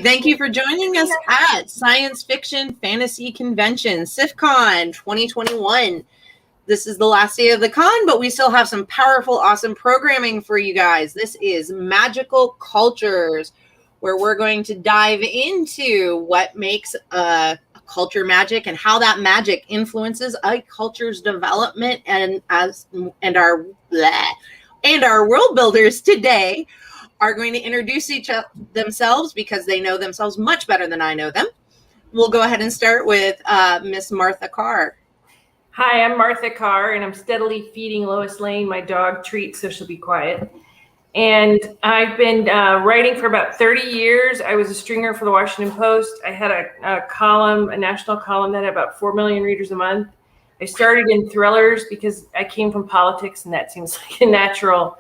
thank you for joining us at Science Fiction Fantasy Convention, SFFCon 2021. This is the last day of the con, but we still have some powerful, awesome programming for you guys. This is Magical Cultures, where we're going to dive into what makes a culture magic and how that magic influences a culture's development. And our world builders today are going to introduce themselves because they know themselves much better than I know them. We'll go ahead and start with Miss Martha Carr. Hi, I'm Martha Carr, and I'm steadily feeding Lois Lane my dog treats so she'll be quiet. And I've been writing for about 30 years. I was a stringer for the Washington Post. I had a column, a national column that had about 4 million readers a month. I started in thrillers because I came from politics, and that seems like a natural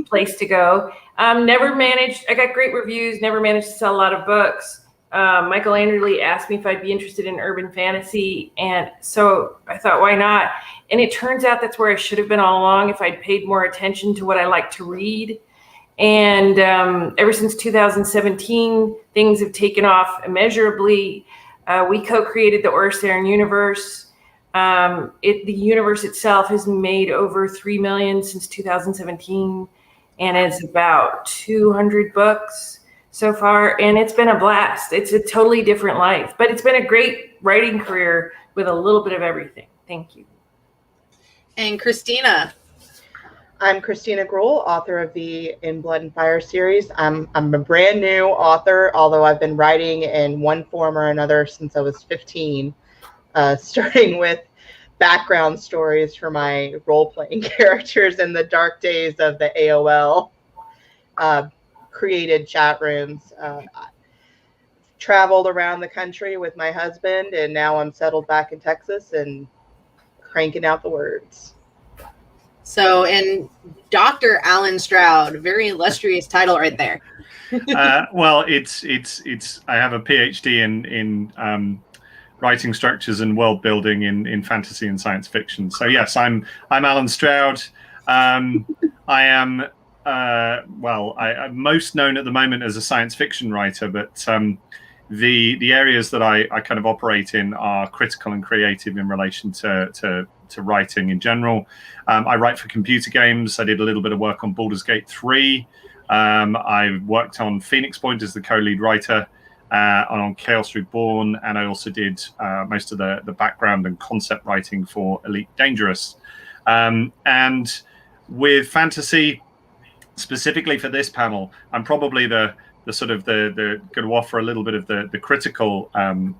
place to go. I got great reviews, never managed to sell a lot of books. Michael Anderle asked me if I'd be interested in urban fantasy. And so I thought, why not? And it turns out that's where I should have been all along if I'd paid more attention to what I like to read. And ever since 2017, things have taken off immeasurably. We co-created the Orseran universe. The universe itself has made over 3 million since 2017. And it's about 200 books so far, and it's been a blast. It's a totally different life, but it's been a great writing career with a little bit of everything. Thank you. And Christina. I'm Christina Gruhl, author of the In Blood and Fire series. I'm a brand new author, although I've been writing in one form or another since I was 15, starting with background stories for my role-playing characters in the dark days of the AOL created chat rooms. Traveled around the country with my husband, and now I'm settled back in Texas and cranking out the words. So, and Dr. Alan Stroud, very illustrious title right there. Well, it's I have a PhD in writing structures and world building in fantasy and science fiction. So yes, I'm Alan Stroud. I am I'm most known at the moment as a science fiction writer, but the areas that I kind of operate in are critical and creative in relation to writing in general. I write for computer games. I did a little bit of work on Baldur's Gate 3. I worked on Phoenix Point as the co-lead writer. On Chaos Reborn, and I also did most of the background and concept writing for Elite Dangerous. And with fantasy, specifically for this panel, I'm probably the going to offer a little bit of the critical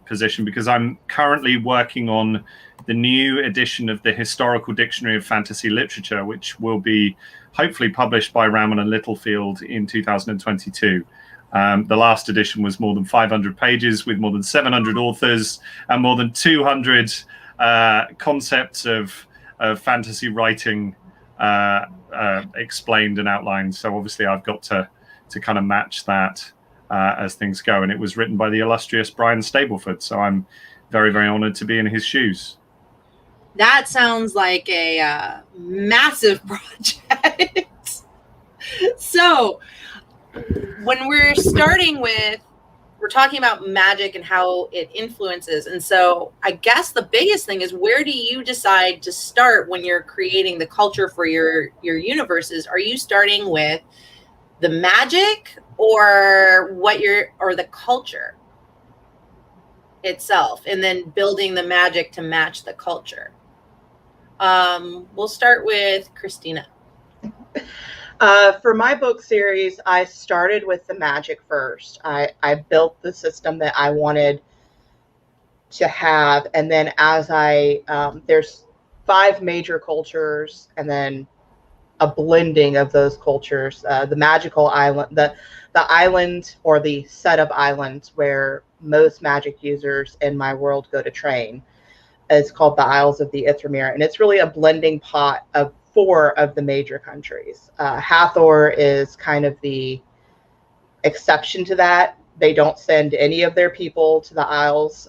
position, because I'm currently working on the new edition of the Historical Dictionary of Fantasy Literature, which will be hopefully published by Rowman and Littlefield in 2022. The last edition was more than 500 pages with more than 700 authors and more than 200 concepts of fantasy writing explained and outlined. So obviously I've got to kind of match that as things go. And it was written by the illustrious Brian Stableford. So I'm very, very honored to be in his shoes. That sounds like a massive project. So when we're starting with, we're talking about magic and how it influences. And so I guess the biggest thing is, where do you decide to start when you're creating the culture for your universes? Are you starting with the magic or the culture itself, and then building the magic to match the culture? We'll start with Christina. For my book series, I started with the magic first. I built the system that I wanted to have, and then as there's 5 major cultures, and then a blending of those cultures. The magical island, the island or the set of islands where most magic users in my world go to train, is called the Isles of the Ithramir, and it's really a blending pot of 4 of the major countries. Hathor is kind of the exception to that. They don't send any of their people to the Isles.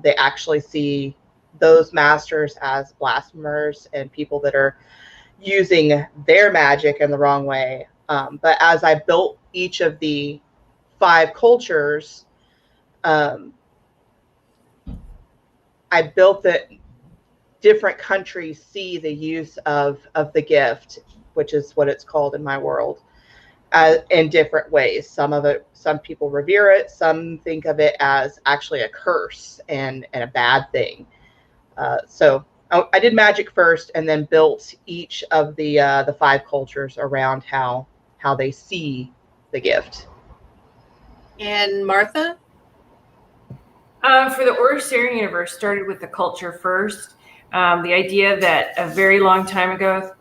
They actually see those masters as blasphemers and people that are using their magic in the wrong way. But as I built each of the 5 cultures, I built that different countries see the use of the gift, which is what it's called in my world, in different ways. Some people revere it. Some think of it as actually a curse and a bad thing. So I did magic first, and then built each of the 5 cultures around how they see the gift. And Martha? For the Orcerian universe, started with the culture first. The idea that a very long time ago,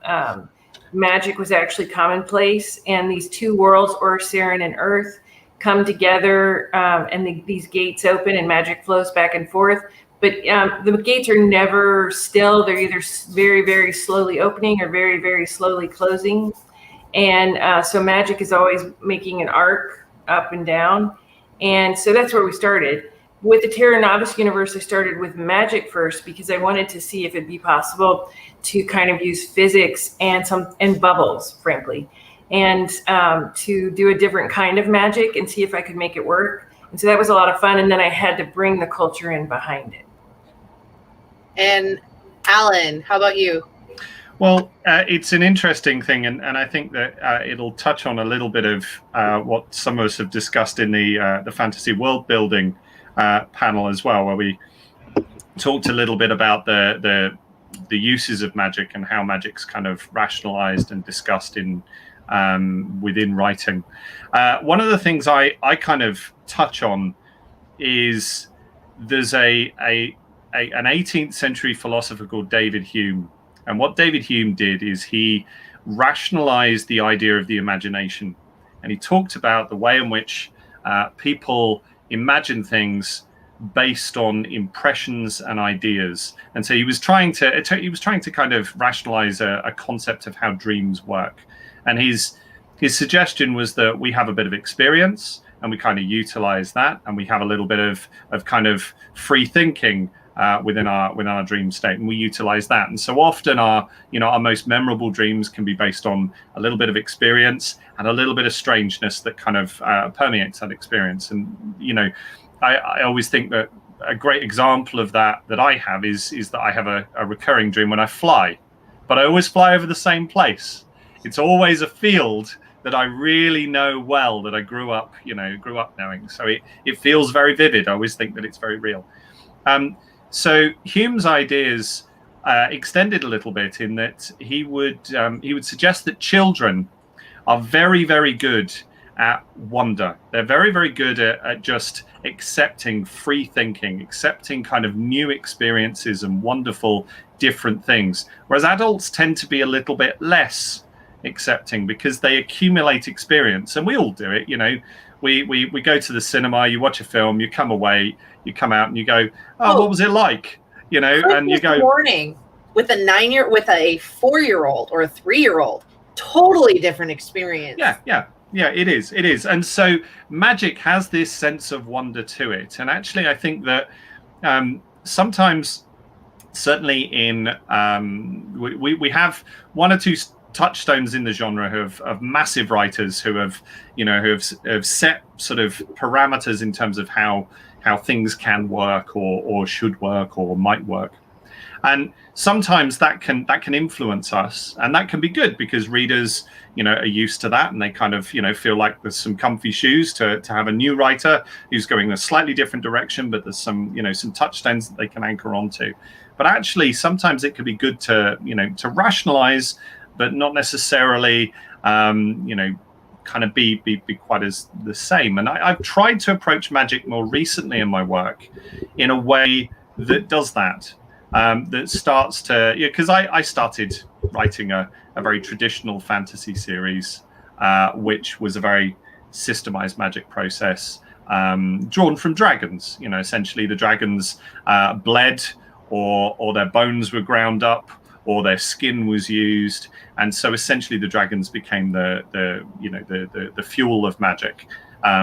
magic was actually commonplace, and these 2 worlds, Orcerian and Earth, come together, and these gates open, and magic flows back and forth. But the gates are never still. They're either very, very slowly opening or very, very slowly closing. And so magic is always making an arc up and down. And so that's where we started. With the Terra Novis universe, I started with magic first because I wanted to see if it'd be possible to kind of use physics and bubbles, frankly, and to do a different kind of magic and see if I could make it work. And so that was a lot of fun. And then I had to bring the culture in behind it. And Alan, how about you? Well, it's an interesting thing, and I think that it'll touch on a little bit of what some of us have discussed in the fantasy world building panel as well, where we talked a little bit about the uses of magic and how magic's kind of rationalized and discussed in within writing. One of the things I kind of touch on is there's an 18th century philosopher called David Hume. And what David Hume did is he rationalized the idea of the imagination. And he talked about the way in which people imagine things based on impressions and ideas. And so he was trying to kind of rationalize a concept of how dreams work. And his suggestion was that we have a bit of experience and we kind of utilize that, and we have a little bit of kind of free thinking within our dream state, and we utilize that. And so often our most memorable dreams can be based on a little bit of experience and a little bit of strangeness that kind of permeates that experience. And I always think that a great example of that I have is that I have a recurring dream when I fly, but I always fly over the same place. It's always a field that I really know well, that I grew up knowing. So it feels very vivid. I always think that it's very real. So Hume's ideas extended a little bit in that he would suggest that children are very, very good at wonder. They're very, very good at just accepting free thinking, accepting kind of new experiences and wonderful different things. Whereas adults tend to be a little bit less accepting because they accumulate experience, and we all do it. We go to the cinema, you watch a film, you come away, you come out and you go, what was it like? And you go, morning with a 9-year, with a 4-year-old or a 3-year-old, totally different experience. Yeah, it is. And so magic has this sense of wonder to it. And actually, I think that sometimes, certainly in we have one or two touchstones in the genre of massive writers who have set sort of parameters in terms of how things can work or should work or might work. And sometimes that can influence us, and that can be good because readers are used to that, and they kind of feel like there's some comfy shoes to have a new writer who's going a slightly different direction, but there's some some touchstones that they can anchor onto. But actually sometimes it could be good to to rationalize, but not necessarily kind of be quite as the same. And I've tried to approach magic more recently in my work in a way that does that. That starts to, because I started writing a very traditional fantasy series, which was a very systemized magic process, drawn from dragons. Essentially the dragons bled, or their bones were ground up, or their skin was used, and so essentially the dragons became the fuel of magic.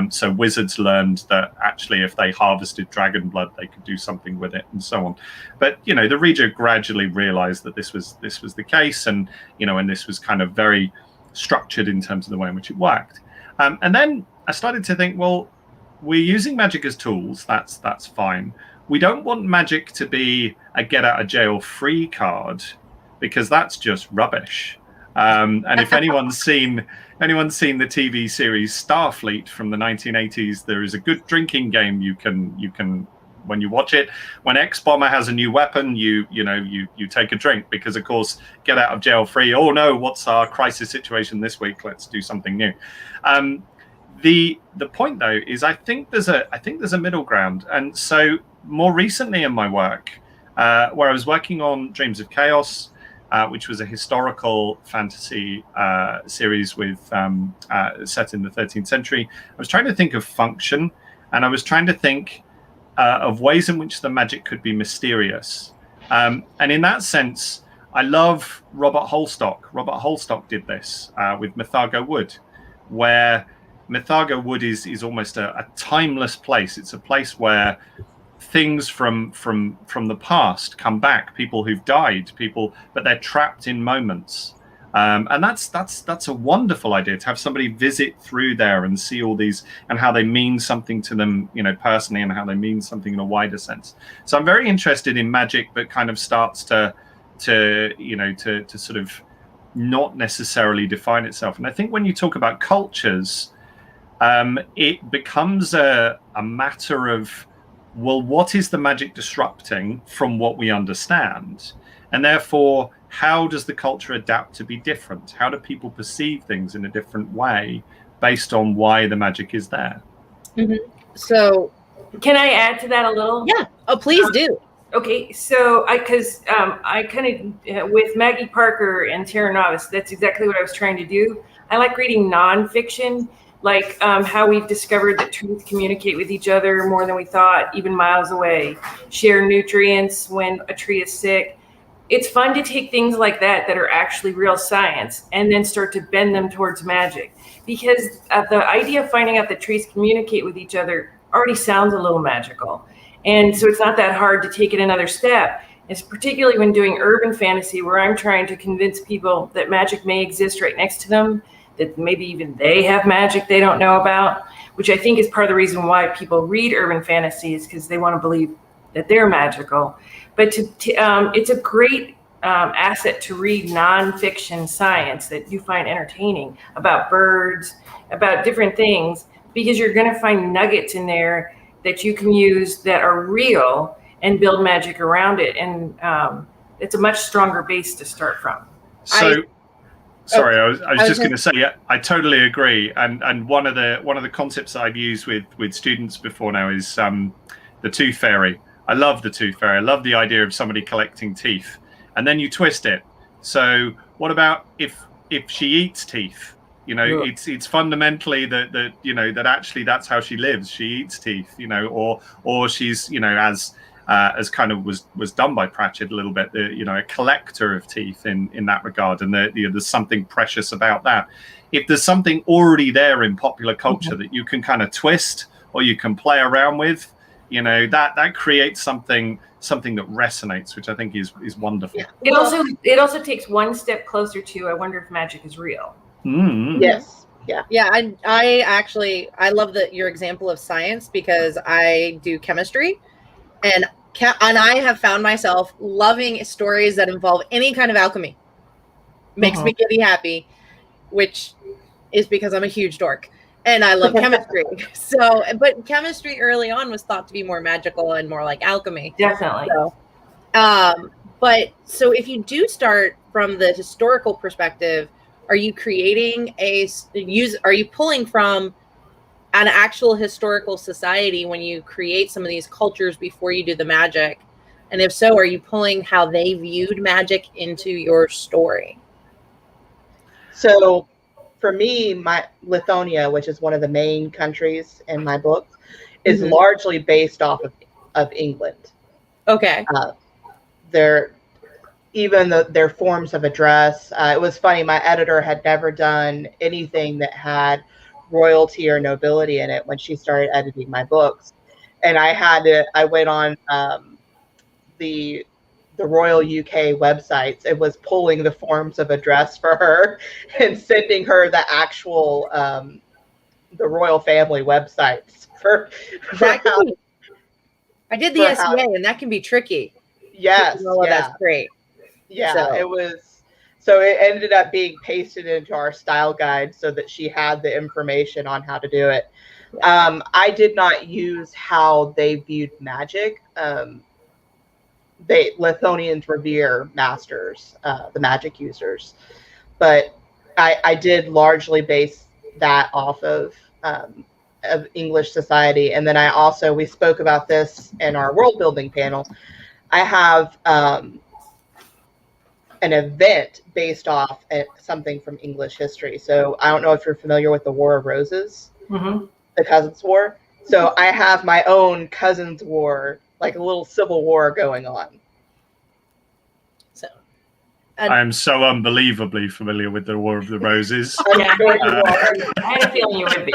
So wizards learned that actually if they harvested dragon blood, they could do something with it, and so on. But the reader gradually realized that this was the case, and and this was kind of very structured in terms of the way in which it worked. And then I started to think, well, we're using magic as tools. That's fine. We don't want magic to be a get out of jail free card, because that's just rubbish. And if anyone's seen the TV series Starfleet from the 1980s, there is a good drinking game you can when you watch it. When X-Bomber has a new weapon, you take a drink, because of course, get out of jail free. Oh no, what's our crisis situation this week? Let's do something new. The point though is I think there's a middle ground. And so more recently in my work, where I was working on Dreams of Chaos, which was a historical fantasy series with set in the 13th century, I was trying to think of function, and I was trying to think of ways in which the magic could be mysterious. And in that sense, I love Robert Holstock. Robert Holstock did this with Mythago Wood, where Mythago Wood is almost a timeless place. It's a place where things from the past come back, people who've died, but they're trapped in moments. And that's a wonderful idea, to have somebody visit through there and see all these, and how they mean something to them, personally, and how they mean something in a wider sense. So I'm very interested in magic that kind of starts to sort of not necessarily define itself. And I think when you talk about cultures, it becomes a matter of, well, what is the magic disrupting from what we understand? And therefore, how does the culture adapt to be different? How do people perceive things in a different way based on why the magic is there? Mm-hmm. So, can I add to that a little? Yeah. Oh, please do. Okay, so I kind of, with Maggie Parker and Tara Novice, that's exactly what I was trying to do. I like reading nonfiction, like how we've discovered that trees communicate with each other more than we thought, even miles away, share nutrients when a tree is sick. It's fun to take things like that are actually real science and then start to bend them towards magic, because the idea of finding out that trees communicate with each other already sounds a little magical. And so it's not that hard to take it another step. It's particularly when doing urban fantasy, where I'm trying to convince people that magic may exist right next to them, that maybe even they have magic they don't know about, which I think is part of the reason why people read urban fantasy, is because they want to believe that they're magical. But it's a great asset to read nonfiction science that you find entertaining, about birds, about different things, because you're going to find nuggets in there that you can use that are real and build magic around it. And it's a much stronger base to start from. So, I was just going to say, yeah, I totally agree. And one of the concepts that I've used with students before now is the tooth fairy. I love the tooth fairy. I love the idea of somebody collecting teeth, and then you twist it. So what about if she eats teeth? Yeah. It's fundamentally that actually that's how she lives. She eats teeth, or she's, as kind of was done by Pratchett a little bit, a collector of teeth in that regard, and there's something precious about that. If there's something already there in popular culture that you can kind of twist or you can play around with, that creates something that resonates, which I think is wonderful. Yeah. It also takes one step closer to, I wonder if magic is real. Mm. Yes. Yeah. I love your example of science, because I do chemistry, and I have found myself loving stories that involve any kind of alchemy. Makes me giddy happy, which is because I'm a huge dork and I love chemistry. But chemistry early on was thought to be more magical and more like alchemy. Definitely. So if you do start from the historical perspective, are you creating are you pulling from an actual historical society when you create some of these cultures before you do the magic? And if so, are you pulling how they viewed magic into your story? So for me, my Lithuania, which is one of the main countries in my book, is largely based off of England. Okay. Their forms of address. It was funny. My editor had never done anything that had royalty or nobility in it when she started editing my books, and I went on the Royal UK websites. It was pulling the forms of address for her and sending her the actual the royal family websites for I did the SEA, and that can be tricky. Yes, That's great. Yeah, So. it was. So it ended up being pasted into our style guide so that she had the information on how to do it. I did not use how they viewed magic. Lithonians revere masters, the magic users, but I did largely base that off of English society. And then we spoke about this in our world building panel. I have an event based off something from English history. So I don't know if you're familiar with the War of Roses, the Cousins' War. So I have my own Cousins' War, like a little civil war going on. So I am so unbelievably familiar with the War of the Roses. Yeah, I had a feeling you would be.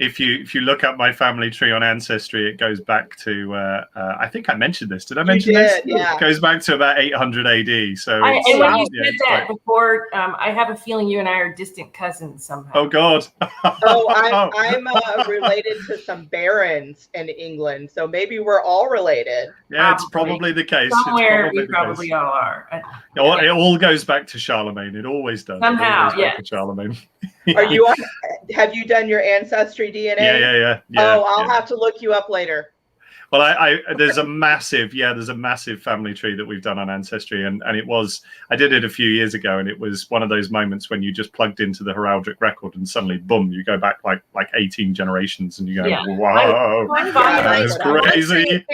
If you look up my family tree on Ancestry, it goes back to I think I mentioned this. Did I mention this? Yeah. It goes back to about 800 AD. So when you said that before, I have a feeling you and I are distant cousins somehow. Oh God! I'm related to some barons in England, so maybe we're all related. Yeah, it's probably the case. Somewhere we probably all are. It all goes back to Charlemagne. It always does. Somehow, yeah. Charlemagne. Are you on? Have you done your Ancestry DNA? Yeah. Oh, I'll have to look you up later. Well, there's a massive family tree that we've done on Ancestry, and I did it a few years ago, and it was one of those moments when you just plugged into the heraldic record, and suddenly, boom, you go back like 18 generations, and you go, whoa, that's crazy.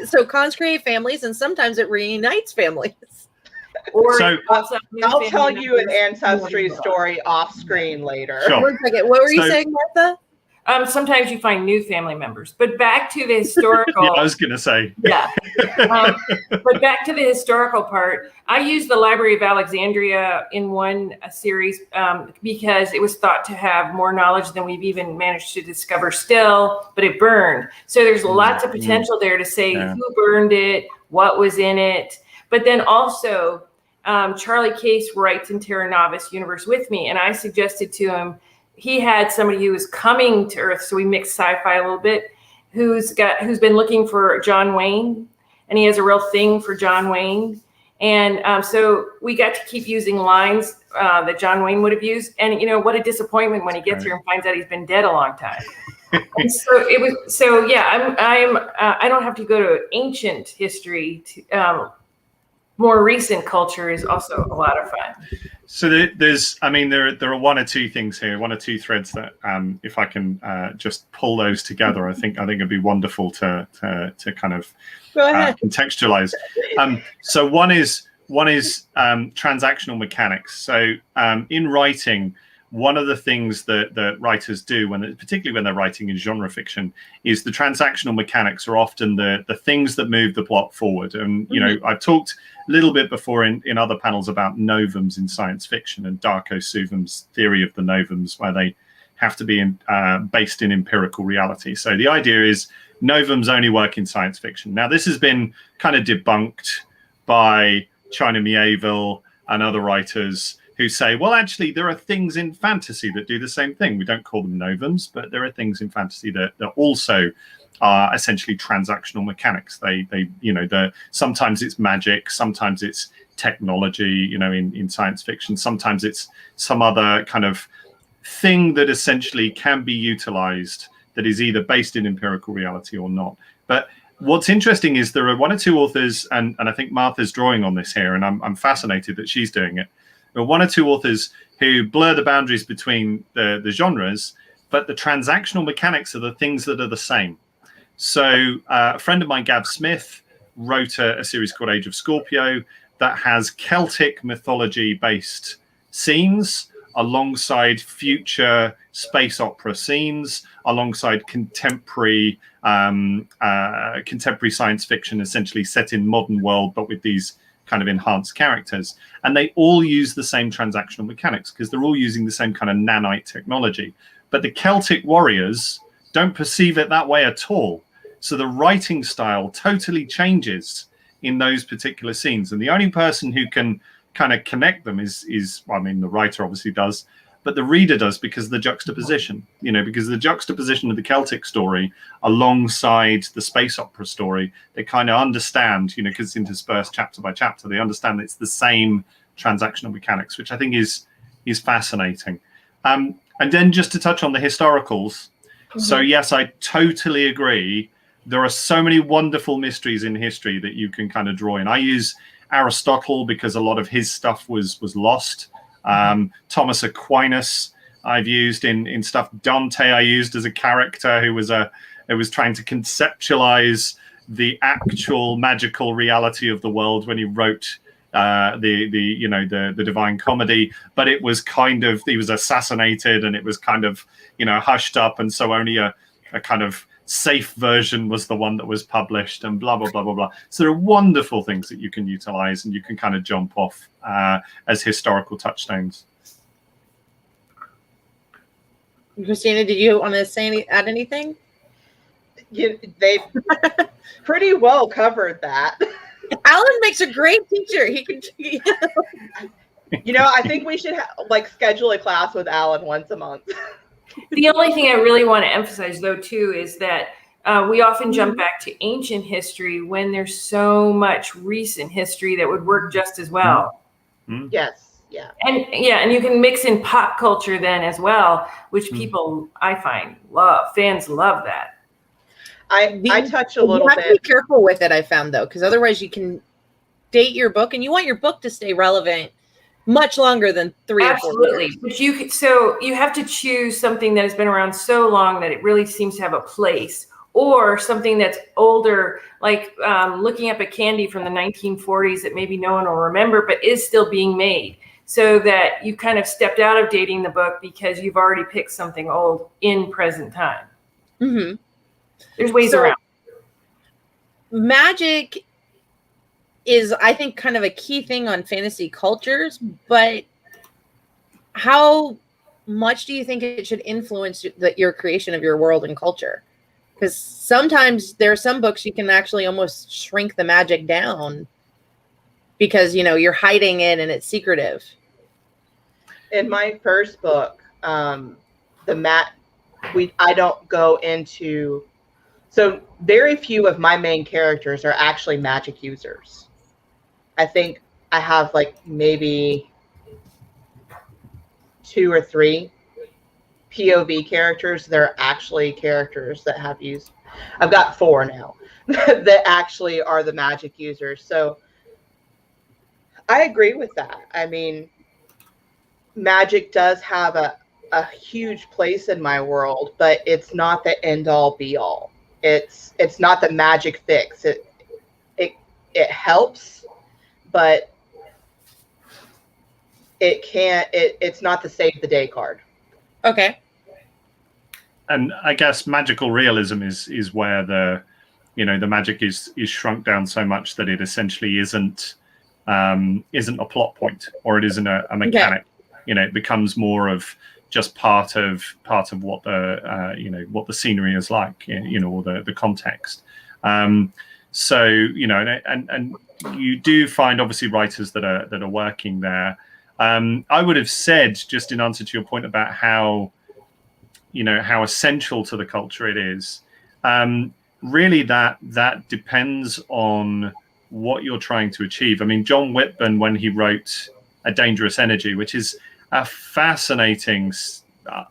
So cons create families, and sometimes it reunites families. I'll tell you an Ancestry story off screen later. Sure. One second. What were you saying, Martha? Sometimes you find new family members, but back to the historical. Yeah, I was going to say. Yeah. But back to the historical part, I used the Library of Alexandria in one series because it was thought to have more knowledge than we've even managed to discover still, but it burned. So there's lots of potential there to say who burned it, what was in it. But then also, Charlie Case writes in Terra Novis Universe with me, and I suggested to him, he had somebody who was coming to Earth, so we mixed sci-fi a little bit, who's been looking for John Wayne, and he has a real thing for John Wayne. And so we got to keep using lines that John Wayne would have used. And what a disappointment when he gets here and finds out he's been dead a long time. And so I don't have to go to ancient history. More recent culture is also a lot of fun. So there are one or two things here, one or two threads that if I can just pull those together, I think it'd be wonderful to kind of contextualize. So one is transactional mechanics. So in writing, one of the things that writers do, particularly when they're writing in genre fiction, is the transactional mechanics are often the things that move the plot forward. And I've talked a little bit before in other panels about novums in science fiction and Darko Suvum's theory of the novums, where they have to be based in empirical reality. So the idea is novums only work in science fiction. Now, this has been kind of debunked by China Mieville and other writers who say, well, actually, there are things in fantasy that do the same thing. We don't call them novums, but there are things in fantasy that also are essentially transactional mechanics. Sometimes it's magic, sometimes it's technology, in science fiction, sometimes it's some other kind of thing that essentially can be utilized that is either based in empirical reality or not. But what's interesting is there are one or two authors, and I think Martha's drawing on this here, and I'm fascinated that she's doing it. There are one or two authors who blur the boundaries between the genres, but the transactional mechanics are the things that are the same. So a friend of mine, Gav Smith, wrote a series called Age of Scorpio that has Celtic mythology-based scenes alongside future space opera scenes, alongside contemporary science fiction, essentially set in modern world, but with these kind of enhanced characters. And they all use the same transactional mechanics because they're all using the same kind of nanite technology. But the Celtic warriors don't perceive it that way at all. So the writing style totally changes in those particular scenes. And the only person who can kind of connect them is the writer obviously does, but the reader does because of the juxtaposition, because the juxtaposition of the Celtic story alongside the space opera story, they kind of understand, because it's interspersed chapter by chapter, they understand it's the same transactional mechanics, which I think is fascinating. And then just to touch on the historicals. So yes, I totally agree. There are so many wonderful mysteries in history that you can kind of draw in. I use Aristotle because a lot of his stuff was lost. Thomas Aquinas I've used in stuff. Dante I used as a character who was trying to conceptualize the actual magical reality of the world when he wrote the Divine Comedy, but it was kind of, he was assassinated and it was kind of hushed up, and so only a kind of safe version was the one that was published, and blah blah blah blah blah. So there are wonderful things that you can utilize and you can kind of jump off as historical touchstones. Christina, did you want to add anything? They pretty well covered that. Alan makes a great teacher. He can, I think we should schedule a class with Alan once a month. The only thing I really want to emphasize, though, too, is that we often jump back to ancient history when there's so much recent history that would work just as well. Yes. Yeah. And you can mix in pop culture then as well, which people, I find, fans love that. I touch a little bit. You have to be careful with it, I found, though, because otherwise you can date your book, and you want your book to stay relevant much longer than 3 or 4 years. But you have to choose something that has been around so long that it really seems to have a place, or something that's older, like looking up a candy from the 1940s that maybe no one will remember, but is still being made, so that you kind of stepped out of dating the book because you've already picked something old in present time. Mm-hmm. There's ways around. Magic is, I think, kind of a key thing on fantasy cultures, but how much do you think it should influence your creation of your world and culture? Because sometimes there are some books you can actually almost shrink the magic down because, you're hiding it and it's secretive. In my first book, I don't go into... So very few of my main characters are actually magic users. I think I have maybe 2 or 3 POV characters that are actually characters that have used. I've got 4 now that actually are the magic users. So I agree with that. I mean, magic does have a huge place in my world, but it's not the end all be all. It's not the magic fix. It helps, but it's not the save the day card. Okay. And I guess magical realism is where the magic is shrunk down so much that it essentially isn't a plot point, or it isn't a mechanic. Okay. It becomes more of just part of what what the scenery is like, or the context. So and you do find obviously writers that are working there. I would have said, just in answer to your point about how essential to the culture it is, really that depends on what you're trying to achieve. I mean, John Whitburn, when he wrote A Dangerous Energy, which is a fascinating,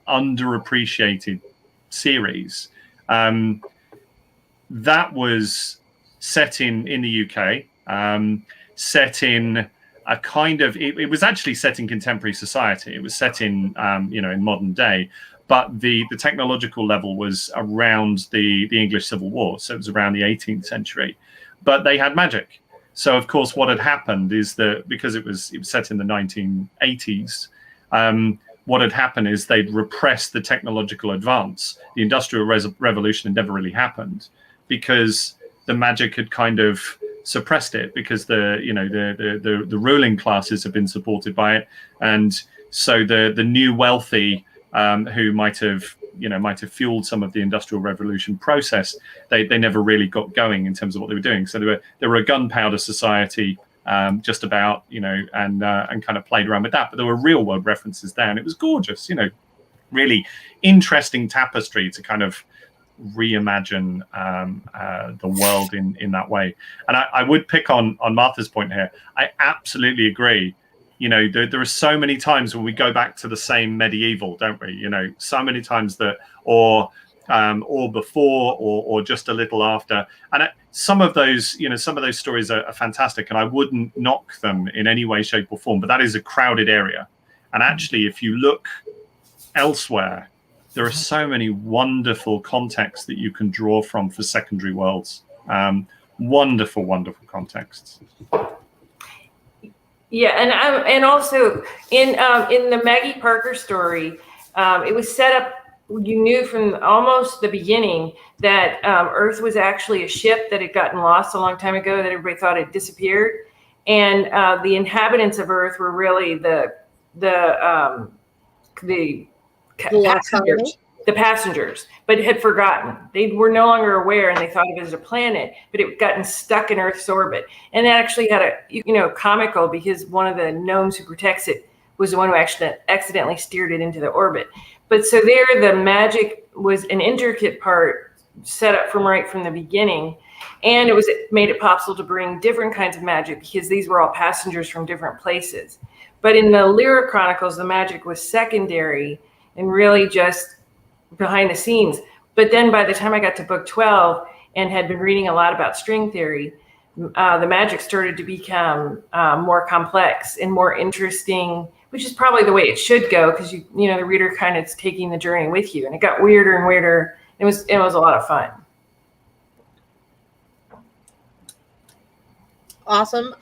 underappreciated series, that was set in the UK, set in a kind of, it was actually set in contemporary society. It was set in in modern day, but the technological level was around the English Civil War, so it was around the 18th century. But they had magic. So of course, what had happened is that because it was set in the 1980s. What had happened is they'd repressed the technological advance. The Industrial Revolution had never really happened because the magic had kind of suppressed it, because the ruling classes have been supported by it, and so the new wealthy who might have fueled some of the Industrial Revolution process, they never really got going in terms of what they were doing. So they were a gunpowder society just about, and kind of played around with that. But there were real world references there, and it was gorgeous, really interesting tapestry to kind of reimagine the world in that way. And I would pick on Martha's point here. I absolutely agree. There are so many times when we go back to the same medieval, don't we? So many times that, or before, or just a little after. And some of those stories are fantastic, and I wouldn't knock them in any way, shape, or form. But that is a crowded area. And actually, if you look elsewhere, there are so many wonderful contexts that you can draw from for secondary worlds. Wonderful, wonderful contexts. Yeah, and also in the Maggie Parker story, it was set up. You knew from almost the beginning that Earth was actually a ship that had gotten lost a long time ago, that everybody thought had disappeared, and the inhabitants of Earth were really the passengers, but had forgotten. They were no longer aware, and they thought of it as a planet, but it had gotten stuck in Earth's orbit. And that actually had comical, because one of the gnomes who protects it was the one who actually accidentally steered it into the orbit. But so there, the magic was an intricate part set up right from the beginning, and it made it possible to bring different kinds of magic, because these were all passengers from different places. But in the Lyra Chronicles, the magic was secondary and really just behind the scenes. But then by the time I got to book 12 and had been reading a lot about string theory, the magic started to become more complex and more interesting, which is probably the way it should go, because the reader kind of is taking the journey with you, and it got weirder and weirder. It was a lot of fun. Awesome.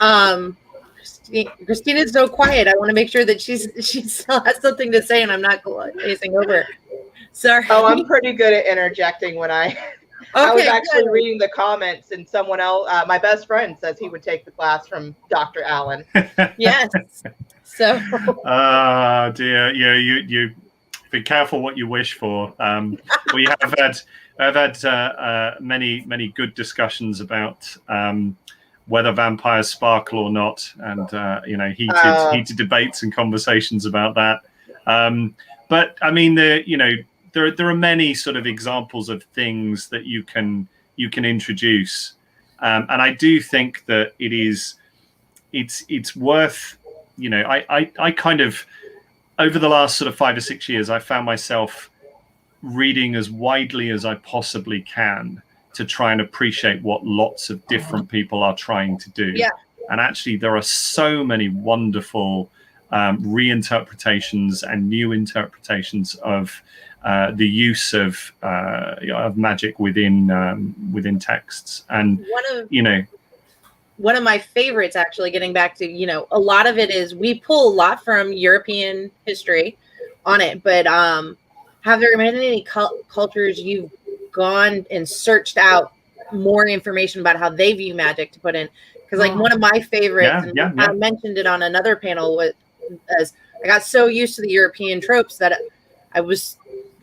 Christina's so quiet. I want to make sure that she still has something to say, and I'm not facing over. Sorry. Oh, I'm pretty good at interjecting when I was actually reading the comments, and someone else, my best friend, says he would take the class from Dr. Allen. Yes. So. Dear, yeah, you be careful what you wish for. We have had many good discussions about whether vampires sparkle or not, and heated debates and conversations about that. But I mean, there are many sort of examples of things that you can introduce, and I do think that it's worth. I kind of, over the last sort of 5 or 6 years, I found myself reading as widely as I possibly can to try and appreciate what lots of different people are trying to do. Yeah. And actually, there are so many wonderful reinterpretations and new interpretations of the use of magic within texts. And one of my favorites, actually, getting back to, a lot of it is we pull a lot from European history on it, but have there been any cultures you've gone and searched out more information about how they view magic to put in? Because one of my favorites, I mentioned it on another panel, was I got so used to the European tropes that I was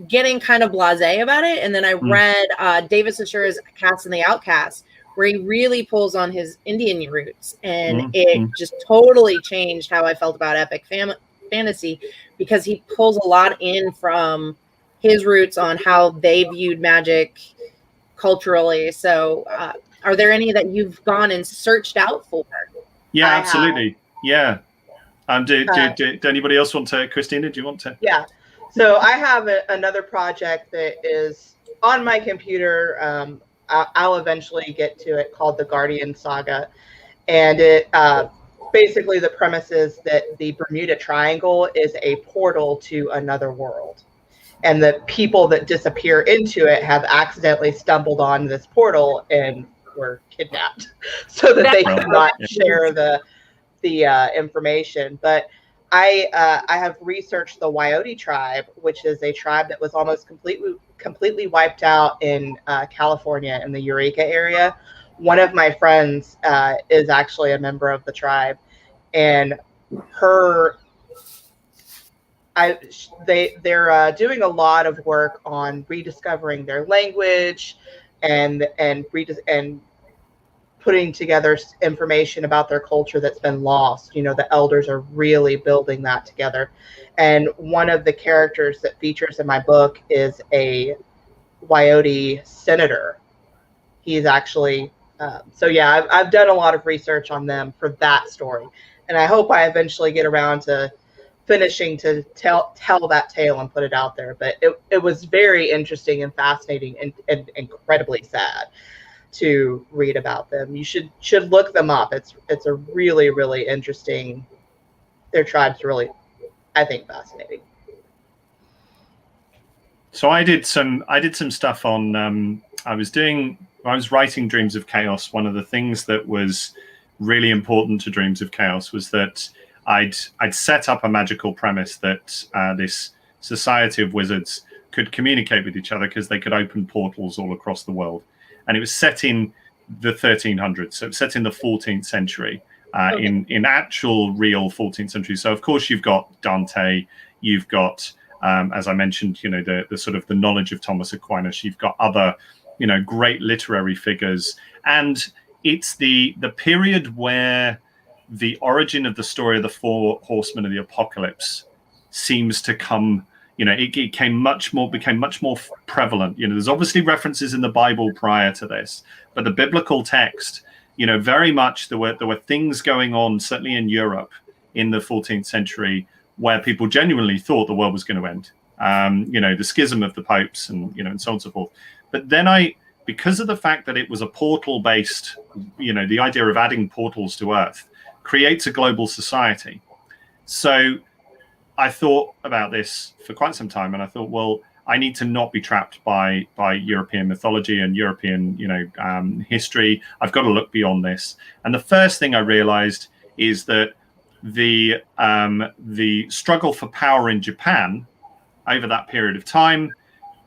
getting kind of blasé about it, and then I read David Sashura's Cast and the Outcast, where he really pulls on his Indian roots, and it just totally changed how I felt about epic fantasy, because he pulls a lot in from his roots on how they viewed magic culturally. So are there any that you've gone and searched out for? Yeah, absolutely. Yeah. Do anybody else want to? Christina, do you want to? Yeah. So I have another project that is on my computer. I'll eventually get to it, called the Guardian Saga. And it basically, the premise is that the Bermuda Triangle is a portal to another world. And the people that disappear into it have accidentally stumbled on this portal and were kidnapped so that they could not share the information. But I have researched the Wyote tribe, which is a tribe that was almost completely wiped out in California, in the Eureka area. One of my friends is actually a member of the tribe, and they're doing a lot of work on rediscovering their language and putting together information about their culture that's been lost. You know, the elders are really building that together. And one of the characters that features in my book is a Wyote senator. He's actually, so yeah, I've done a lot of research on them for that story. And I hope I eventually get around to finishing to tell that tale and put it out there. But it was very interesting and fascinating and incredibly sad to read about them. You should look them up. It's a really, really interesting, their tribe's really, I think, fascinating. So I did some stuff on I was writing Dreams of Chaos. One of the things that was really important to Dreams of Chaos was that I'd set up a magical premise that this society of wizards could communicate with each other because they could open portals all across the world. And it was set in the 1300s, so it's set in the 14th century, in actual real 14th century. So of course you've got Dante, you've got as I mentioned, you know, the sort of the knowledge of Thomas Aquinas. You've got other, you know, great literary figures, and it's the period where the origin of the story of the four horsemen of the apocalypse seems to come. You know, it became much more prevalent. You know, there's obviously references in the Bible prior to this, but the biblical text, you know, very much there were things going on, certainly in Europe in the 14th century, where people genuinely thought the world was going to end. You know, the schism of the popes and, you know, and so on and so forth. But then because of the fact that it was a portal-based, you know, the idea of adding portals to Earth creates a global society. So I thought about this for quite some time, and I thought, well, I need to not be trapped by European mythology and European, you know, history. I've got to look beyond this. And the first thing I realized is that the struggle for power in Japan over that period of time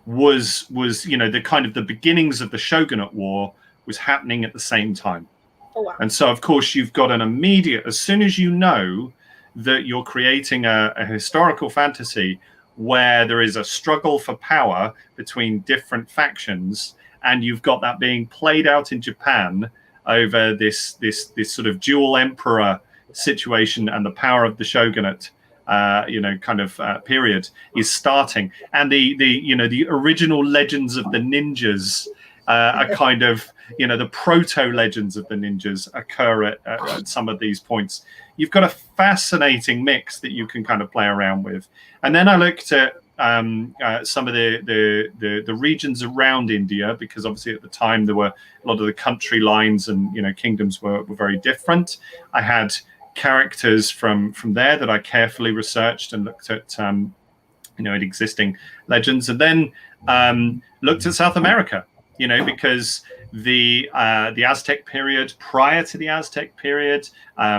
was you know, the kind of the beginnings of the shogunate war was happening at the same time. Oh, wow. And so of course you've got an immediate, as soon as you know that you're creating a historical fantasy where there is a struggle for power between different factions, and you've got that being played out in Japan over this sort of dual emperor situation, and the power of the shogunate, you know, kind of period is starting, and the you know, the original legends of the ninjas are kind of, you know, the proto legends of the ninjas occur at some of these points. You've got a fascinating mix that you can kind of play around with. And then I looked at some of the regions around India, because obviously at the time there were a lot of the country lines and, you know, kingdoms were very different. I had characters from there that I carefully researched and looked at, you know, at existing legends, and then looked at South America, you know, because the Aztec period, prior to the Aztec period,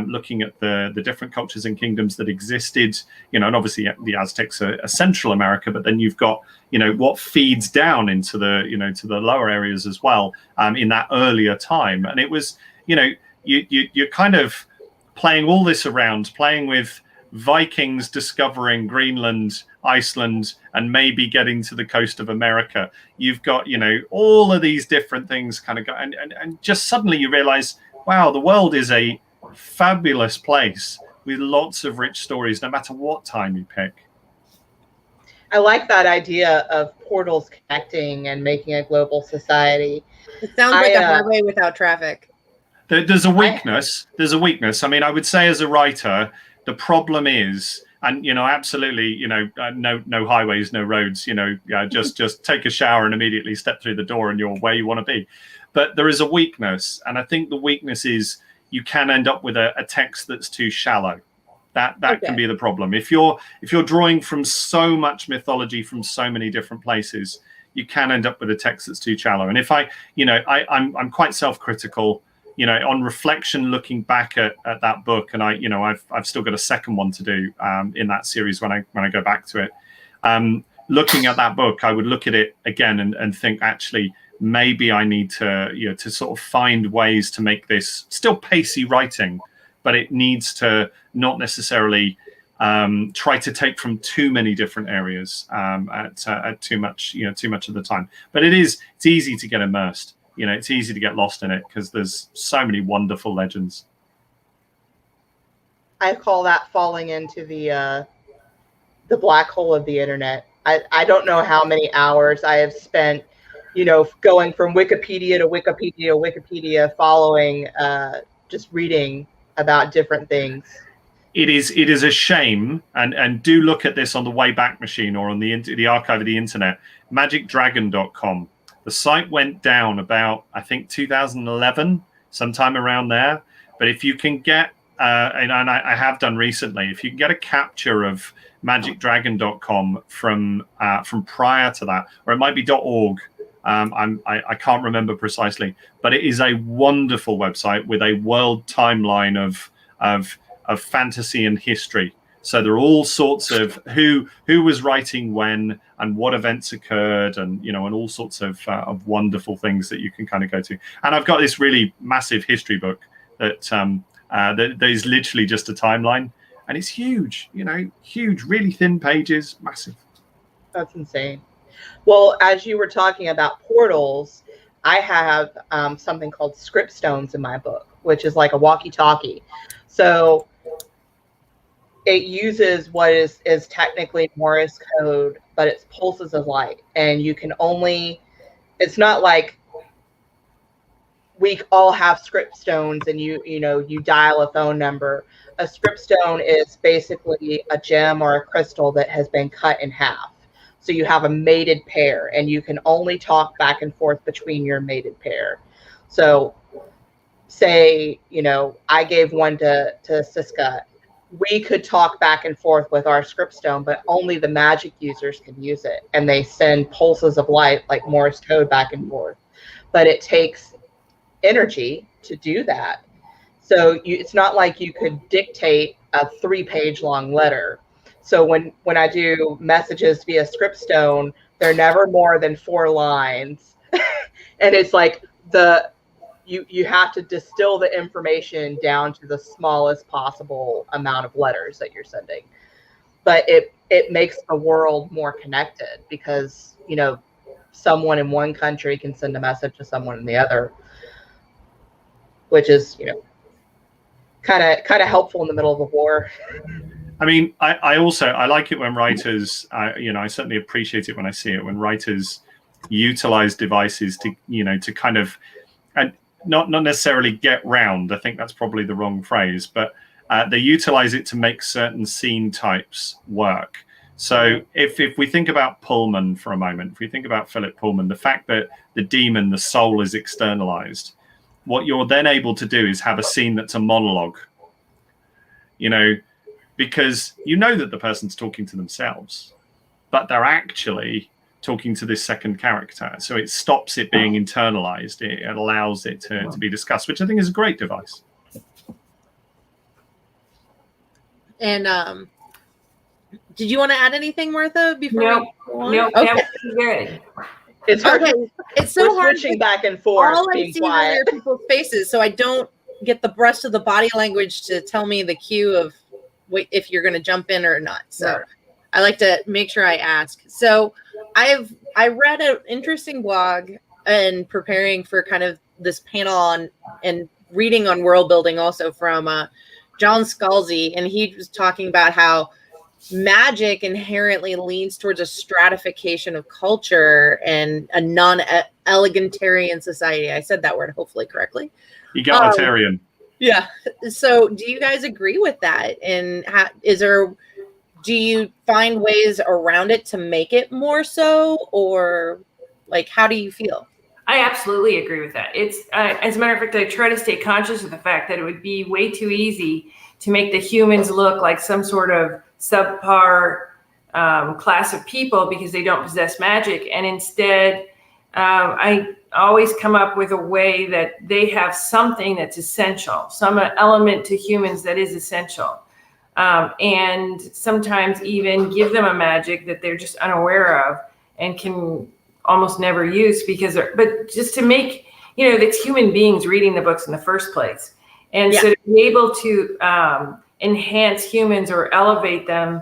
looking at the different cultures and kingdoms that existed, you know, and obviously the Aztecs are Central America, but then you've got, you know, what feeds down into the, you know, to the lower areas as well, in that earlier time. And it was, you know, you're kind of playing all this around, playing with Vikings discovering Greenland, Iceland, and maybe getting to the coast of America. You've got, you know, all of these different things kind of go, and just suddenly you realize, wow, the world is a fabulous place with lots of rich stories, no matter what time you pick. I like that idea of portals connecting and making a global society. It sounds like a highway without traffic. There's a weakness. There's a weakness. I mean, I would say as a writer, the problem is, and, you know, absolutely, you know, no highways, no roads, you know, just take a shower and immediately step through the door and you're where you want to be. But there is a weakness, and I think the weakness is you can end up with a text that's too shallow. That okay. Can be the problem. If you're drawing from so much mythology from so many different places, you can end up with a text that's too shallow. And if I'm quite self-critical. You know, on reflection, looking back at that book, and I've still got a second one to do in that series when I go back to it. Looking at that book, I would look at it again and think, actually, maybe I need to, you know, to sort of find ways to make this still pacey writing, but it needs to not necessarily try to take from too many different areas at too much of the time. But it's easy to get immersed. you know, it's easy to get lost in it because there's so many wonderful legends. I call that falling into the black hole of the internet. I don't know how many hours I have spent, you know, going from Wikipedia to Wikipedia to Wikipedia, following, just reading about different things. It is a shame, and do look at this on the Wayback Machine or on the archive of the internet, magicdragon.com. The site went down about, I think, 2011, sometime around there. But if you can get, and I have done recently, if you can get a capture of magicdragon.com from prior to that, or it might be .org. I can't remember precisely, but it is a wonderful website with a world timeline of fantasy and history. So there are all sorts of who was writing when and what events occurred, and you know, and all sorts of wonderful things that you can kind of go to. And I've got this really massive history book that that is literally just a timeline, and it's huge. You know, huge, really thin pages, massive. That's insane. Well, as you were talking about portals, I have something called script stones in my book, which is like a walkie-talkie. So it uses what is technically Morse code, but it's pulses of light. And you can only, it's not like we all have script stones and you dial a phone number. A script stone is basically a gem or a crystal that has been cut in half. So you have a mated pair, and you can only talk back and forth between your mated pair. So say, you know, I gave one to Siska. We could talk back and forth with our script stone, but only the magic users can use it. And they send pulses of light like Morse code back and forth. But it takes energy to do that. So it's not like you could dictate a 3-page long letter. So when I do messages via script stone, they're never more than 4 lines. And it's like you have to distill the information down to the smallest possible amount of letters that you're sending. But it makes the world more connected, because, you know, someone in one country can send a message to someone in the other, which is, you know, kind of helpful in the middle of a war. I mean, I also like it when writers, you know, I certainly appreciate it when I see it, when writers utilize devices to, you know, to kind of, and not necessarily get round, I think that's probably the wrong phrase, but they utilize it to make certain scene types work. So if we think about Pullman for a moment, if we think about Philip Pullman, the fact that the demon, the soul, is externalized, what you're then able to do is have a scene that's a monologue, you know, because you know that the person's talking to themselves, but they're actually talking to this second character. So it stops it being internalized. It allows it to be discussed, which I think is a great device. And did you want to add anything, Martha, before No, okay. That was good. It's hard. Okay. It's so hard switching back and forth, all I being see quiet. are people's faces, so I don't get the rest of the body language to tell me the cue of if you're going to jump in or not. So I like to make sure I ask. So I read an interesting blog and preparing for kind of this panel on and reading on world building also from John Scalzi, and he was talking about how magic inherently leans towards a stratification of culture and a non-egalitarian society. I said that word hopefully correctly. Egalitarian. Yeah. So do you guys agree with that? And do you find ways around it to make it more so, or like, how do you feel? I absolutely agree with that. It's as a matter of fact, I try to stay conscious of the fact that it would be way too easy to make the humans look like some sort of subpar class of people because they don't possess magic. And instead, I always come up with a way that they have something that's essential, some element to humans that is essential. And sometimes even give them a magic that they're just unaware of and can almost never use but just to make, you know, it's human beings reading the books in the first place. And so to be able to enhance humans or elevate them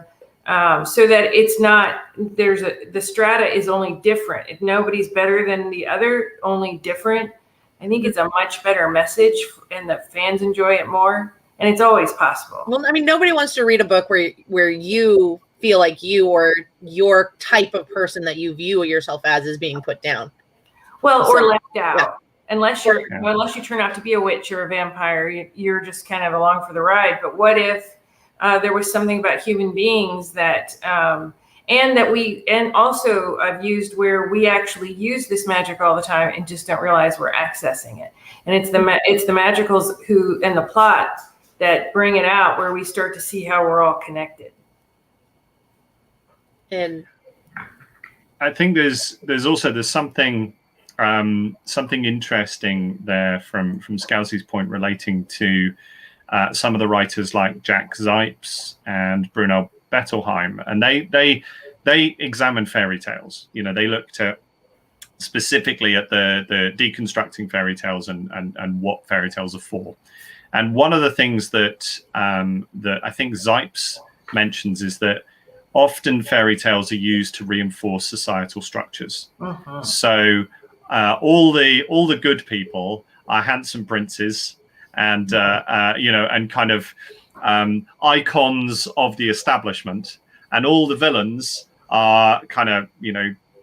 so that it's not, the strata is only different. If nobody's better than the other, only different. I think it's a much better message, and the fans enjoy it more. And it's always possible. Well, I mean, nobody wants to read a book where you feel like you or your type of person that you view yourself as is being put down. Well, So, or left out. yeah. Unless you turn out to be a witch or a vampire, you're just kind of along for the ride. But what if there was something about human beings that, and also I've used where we actually use this magic all the time and just don't realize we're accessing it. And it's the magicals and the plot that bring it out, where we start to see how we're all connected. And I think there's something interesting there from Scousey's point relating to some of the writers like Jack Zipes and Brunel Bettelheim, and they examine fairy tales. You know, they looked at specifically at the deconstructing fairy tales and what fairy tales are for. And one of the things that I think Zipes mentions is that often fairy tales are used to reinforce societal structures. Uh-huh. So all the good people are handsome princes and and kind of icons of the establishment, and all the villains are kind of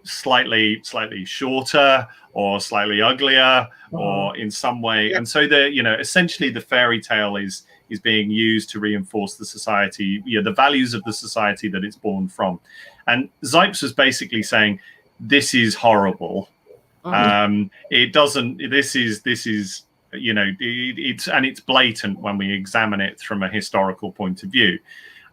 slightly shorter or slightly uglier or in some way. And so essentially the fairy tale is being used to reinforce the society, the values of the society that it's born from. And Zipes was basically saying, this is horrible. It doesn't, this is it's blatant when we examine it from a historical point of view.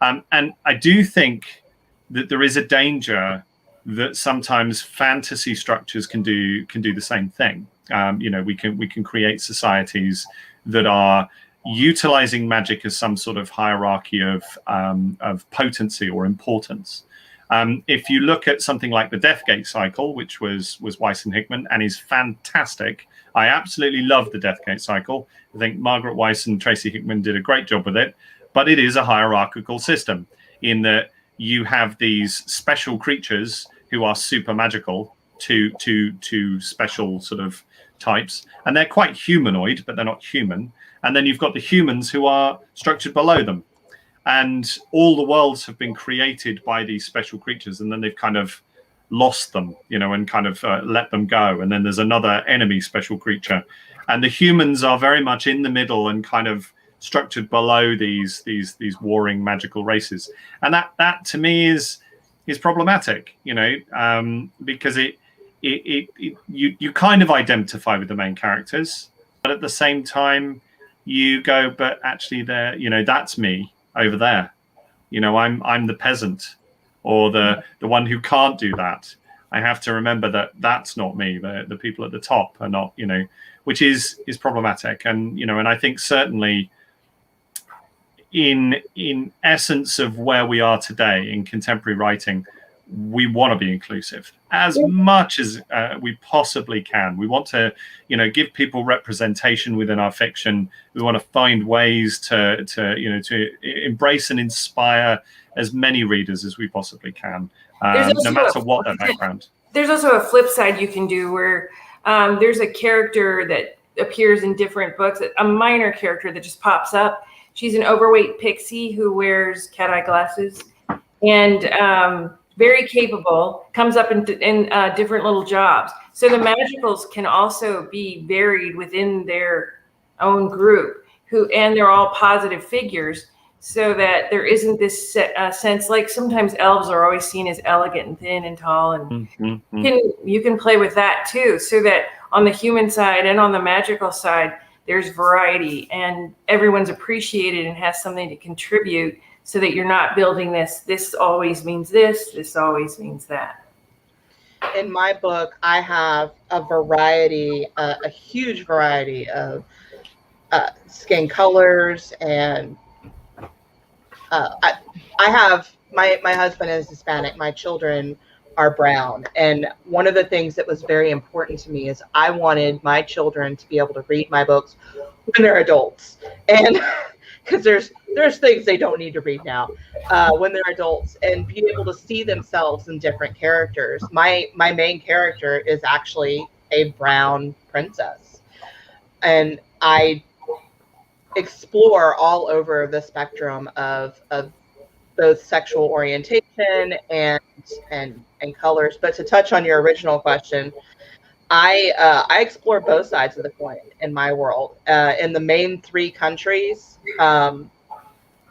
And I do think that there is a danger that sometimes fantasy structures can do the same thing. We can create societies that are utilizing magic as some sort of hierarchy of potency or importance. If you look at something like the Deathgate cycle, which was Weiss and Hickman and is fantastic, I absolutely love the Deathgate cycle. I think Margaret Weiss and Tracy Hickman did a great job with it, but it is a hierarchical system in that you have these special creatures who are super magical to special sort of types, and they're quite humanoid, but they're not human. And then you've got the humans who are structured below them, and all the worlds have been created by these special creatures, and then they've kind of lost them, and kind of let them go. And then there's another enemy special creature, and the humans are very much in the middle and kind of structured below these warring magical races. And that to me is problematic, because you kind of identify with the main characters, but at the same time you go, but actually that's me over there. I'm the peasant or the one who can't do that. I have to remember that that's not me. The people at the top are not, which is problematic. And, and I think certainly in essence of where we are today in contemporary writing, we want to be inclusive as much as we possibly can. We want to, give people representation within our fiction. We want to find ways to embrace and inspire as many readers as we possibly can, no matter what their background. There's also a flip side you can do where there's a character that appears in different books, a minor character that just pops up. She's an overweight pixie who wears cat-eye glasses and very capable, comes up in different little jobs. So the magicals can also be varied within their own group, and they're all positive figures, so that there isn't this sense, like sometimes elves are always seen as elegant and thin and tall, and you can play with that too, so that on the human side and on the magical side, there's variety and everyone's appreciated and has something to contribute, so that you're not building this always means this always means that. In my book, I have a huge variety of skin colors, and I have my husband is Hispanic. My children are brown. And one of the things that was very important to me is I wanted my children to be able to read my books when they're adults. And because there's things they don't need to read now when they're adults, and be able to see themselves in different characters. My main character is actually a brown princess. and I explore all over the spectrum of both sexual orientation and colors. But to touch on your original question, I explore both sides of the coin in my world. In the main 3 countries,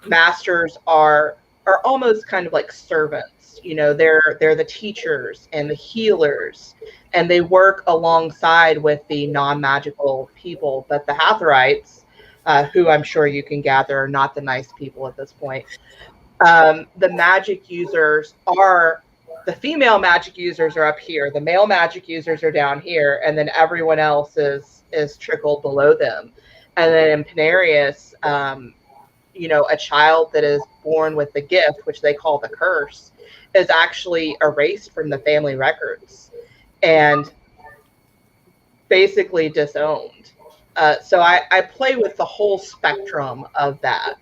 masters are almost kind of like servants. You know, they're the teachers and the healers, and they work alongside with the non-magical people. But the Hathorites, who I'm sure you can gather are not the nice people at this point, the magic users are, the female magic users are up here, the male magic users are down here, and then everyone else is trickled below them. And then in Panarius, you know, a child that is born with the gift, which they call the curse, is actually erased from the family records and basically disowned. So I play with the whole spectrum of that.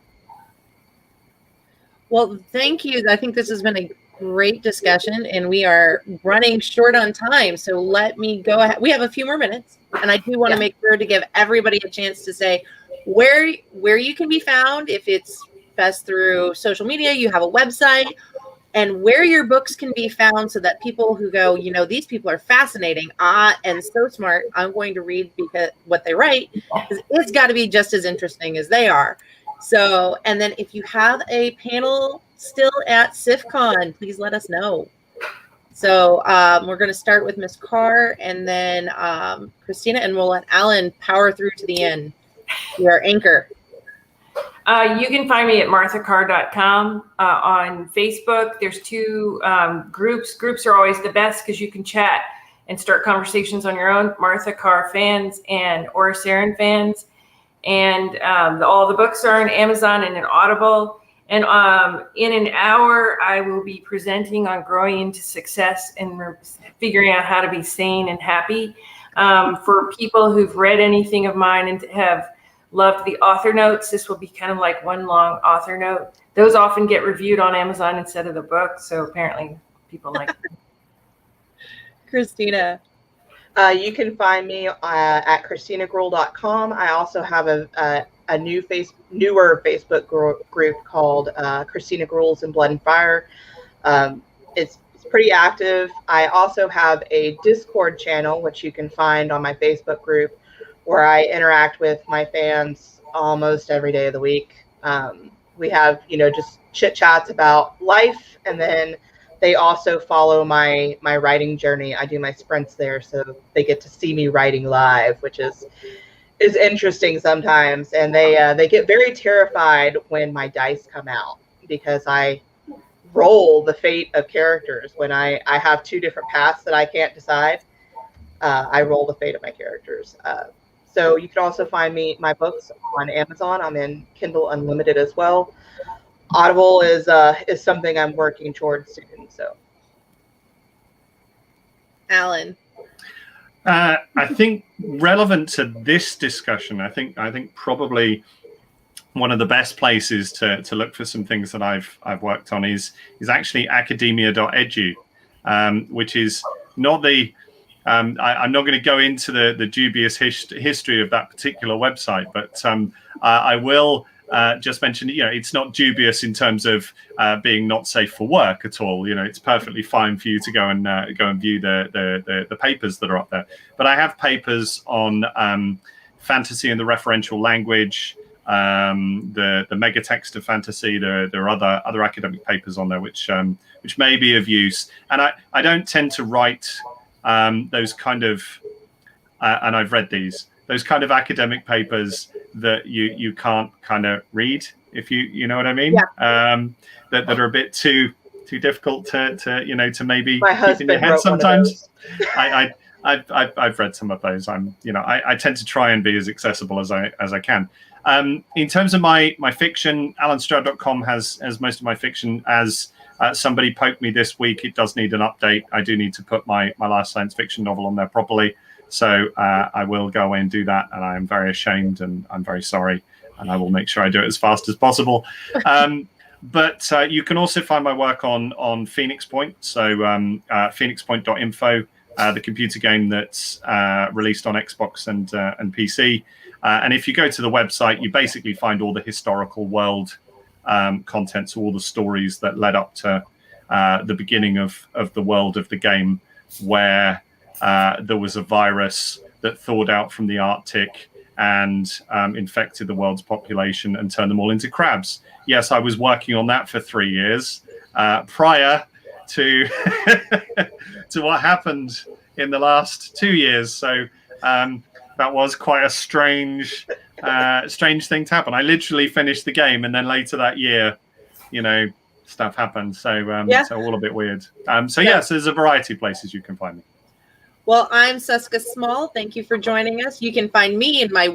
Well, thank you. I think this has been a great discussion, and we are running short on time. So let me go ahead. We have a few more minutes, and I do want to make sure to give everybody a chance to say where you can be found. If it's best through social media, you have a website, and where your books can be found, so that people who go, you know, these people are fascinating and so smart, I'm going to read because what they write, it's got to be just as interesting as they are. So, and then if you have a panel still at SFFCon, please let us know. So we're going to start with Ms. Carr and then Christina, and we'll let Alan power through to the end. You're our anchor. You can find me at marthacarr.com. On Facebook, there's 2 groups. Groups are always the best because you can chat and start conversations on your own. Martha Carr fans and Oris Aaron fans. And all the books are on Amazon and in Audible. And in an hour, I will be presenting on growing into success and figuring out how to be sane and happy. For people who've read anything of mine and have loved the author notes, this will be kind of like one long author note. Those often get reviewed on Amazon instead of the book, so apparently people like them. Christina. You can find me at christinagruel.com. I also have a newer Facebook group called Christina Gruels and Blood and Fire. It's pretty active. I also have a Discord channel, which you can find on my Facebook group, where I interact with my fans almost every day of the week. We have, you know, just chit chats about life, and then they also follow my writing journey. I do my sprints there, so they get to see me writing live, which is interesting sometimes. And they get very terrified when my dice come out, because I roll the fate of characters. When I have 2 different paths that I can't decide, I roll the fate of my characters. So you can also find my books on Amazon. I'm in Kindle Unlimited as well. Audible is something I'm working towards soon. So, Alan. I think relevant to this discussion, I think probably one of the best places to look for some things that I've worked on is actually academia.edu, which is not the I'm not going to go into the dubious history of that particular website, but I will just mention, you know, it's not dubious in terms of being not safe for work at all. You know, it's perfectly fine for you to go and view the papers that are up there. But I have papers on fantasy and the referential language, the megatext of fantasy. There are other academic papers on there which may be of use. And I don't tend to write those kind of, and I've read those kind of academic papers that you can't kind of read, if you know what I mean. Yeah. That are a bit too difficult to maybe my keep in your head sometimes. I've read some of those. I tend to try and be as accessible as I can. In terms of my fiction, alanstroud.com has most of my fiction. As somebody poked me this week, it does need an update. I do need to put my last science fiction novel on there properly. So I will go away and do that, and I am very ashamed, and I'm very sorry, and I will make sure I do it as fast as possible. But you can also find my work on Phoenix Point, so phoenixpoint.info. the computer game that's released on Xbox and PC. And if you go to the website, you basically find all the historical world content, so all the stories that led up to the beginning of the world of the game, where there was a virus that thawed out from the Arctic and infected the world's population and turned them all into crabs. Yes, I was working on that for 3 years prior to to what happened in the last 2 years. So that was quite a strange thing to happen. I literally finished the game, and then later that year, stuff happened. So so all a bit weird. So there's a variety of places you can find me. Well, I'm Seska Small. Thank you for joining us. You can find me in my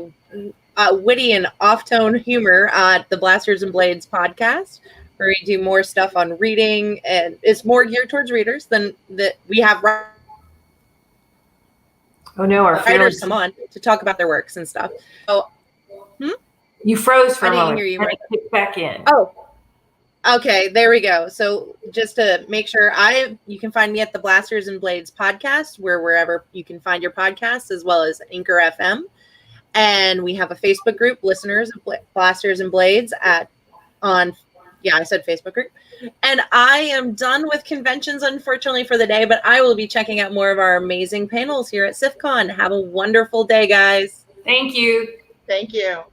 witty and off-tone humor at the Blasters and Blades podcast, where we do more stuff on reading, and it's more geared towards readers than that. We have our writers come on to talk about their works and stuff. So, You froze for I a didn't moment. hear you. Right. Kick back in. Oh, okay. There we go. So just to make sure, you can find me at the Blasters and Blades podcast, wherever you can find your podcasts, as well as Anchor FM. And we have a Facebook group, listeners of Blasters and Blades I said Facebook group. And I am done with conventions, unfortunately, for the day, but I will be checking out more of our amazing panels here at SFFCon. Have a wonderful day, guys. Thank you. Thank you.